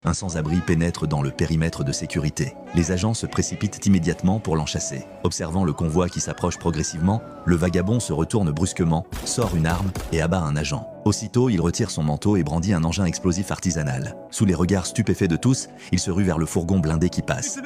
Un sans-abri pénètre dans le périmètre de sécurité. Les agents se précipitent immédiatement pour l'enchasser. Observant le convoi qui s'approche progressivement, le vagabond se retourne brusquement, sort une arme et abat un agent. Aussitôt, il retire son manteau et brandit un engin explosif artisanal. Sous les regards stupéfaits de tous, il se rue vers le fourgon blindé qui passe.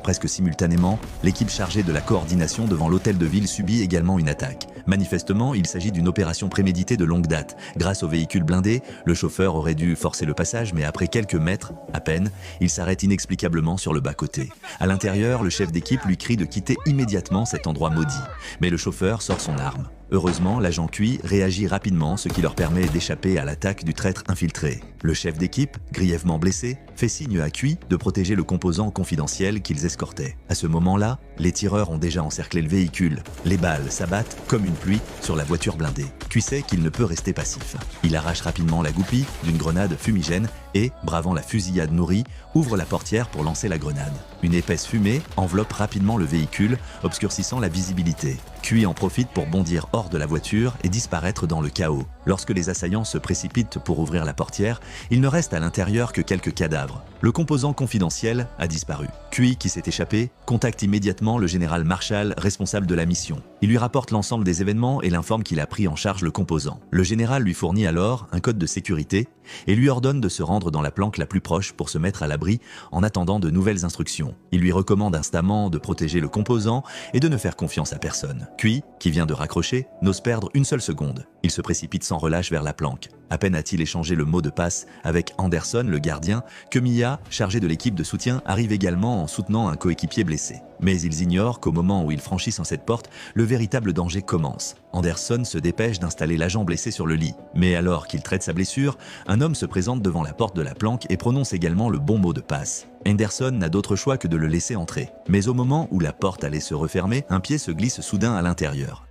Presque simultanément, l'équipe chargée de la coordination devant l'hôtel de ville subit également une attaque. Manifestement, il s'agit d'une opération préméditée de longue date. Grâce au véhicule blindé, le chauffeur aurait dû forcer le passage, mais après quelques mètres, à peine, il s'arrête inexplicablement sur le bas-côté. À l'intérieur, le chef d'équipe lui crie de quitter immédiatement cet endroit maudit. Mais le chauffeur sort son arme. Heureusement, l'agent Cui réagit rapidement, ce qui leur permet d'échapper à l'attaque du traître infiltré. Le chef d'équipe, grièvement blessé, fait signe à Cui de protéger le composant confidentiel qu'ils escortaient. À ce moment-là, les tireurs ont déjà encerclé le véhicule. Les balles s'abattent comme une pluie sur la voiture blindée. Cui sait qu'il ne peut rester passif. Il arrache rapidement la goupille d'une grenade fumigène et, bravant la fusillade nourrie, ouvre la portière pour lancer la grenade. Une épaisse fumée enveloppe rapidement le véhicule, obscurcissant la visibilité. Cui en profite pour bondir hors de la voiture et disparaître dans le chaos. Lorsque les assaillants se précipitent pour ouvrir la portière, il ne reste à l'intérieur que quelques cadavres. Le composant confidentiel a disparu. Cui, qui s'est échappé, contacte immédiatement le général Marshall, responsable de la mission. Il lui rapporte l'ensemble des événements et l'informe qu'il a pris en charge le composant. Le général lui fournit alors un code de sécurité et lui ordonne de se rendre dans la planque la plus proche pour se mettre à l'abri en attendant de nouvelles instructions. Il lui recommande instamment de protéger le composant et de ne faire confiance à personne. Cui, qui vient de raccrocher, n'ose perdre une seule seconde. Il se précipite sans relâche vers la planque. À peine a-t-il échangé le mot de passe avec Anderson, le gardien, que Mia, chargée de l'équipe de soutien, arrive également en soutenant un coéquipier blessé. Mais ils ignorent qu'au moment où ils franchissent cette porte, le véritable danger commence. Anderson se dépêche d'installer l'agent blessé sur le lit. Mais alors qu'il traite sa blessure, un homme se présente devant la porte de la planque et prononce également le bon mot de passe. Anderson n'a d'autre choix que de le laisser entrer. Mais au moment où la porte allait se refermer, un pied se glisse soudain à l'intérieur.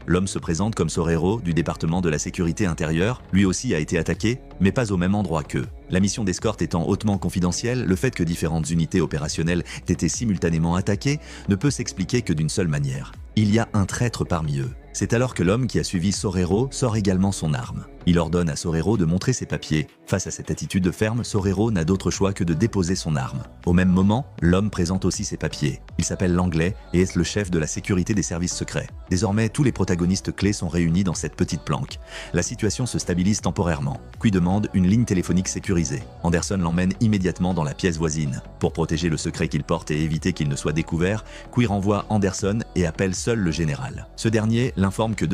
L'homme se présente comme Sorero du département de la sécurité intérieure. Lui aussi a été attaqué, mais pas au même endroit qu'eux. La mission d'escorte étant hautement confidentielle, le fait que différentes unités opérationnelles aient été simultanément attaquées ne peut s'expliquer que d'une seule manière. Il y a un traître parmi eux. C'est alors que l'homme qui a suivi Sorero sort également son arme. Il ordonne à Sorero de montrer ses papiers. Face à cette attitude ferme, Sorero n'a d'autre choix que de déposer son arme. Au même moment, l'homme présente aussi ses papiers. Il s'appelle Langlais et est le chef de la sécurité des services secrets. Désormais, tous les protagonistes clés sont réunis dans cette petite planque. La situation se stabilise temporairement. Cui demande une ligne téléphonique sécurisée. Anderson l'emmène immédiatement dans la pièce voisine. Pour protéger le secret qu'il porte et éviter qu'il ne soit découvert, Cui renvoie Anderson et appelle seul le général. Ce dernier l'informe que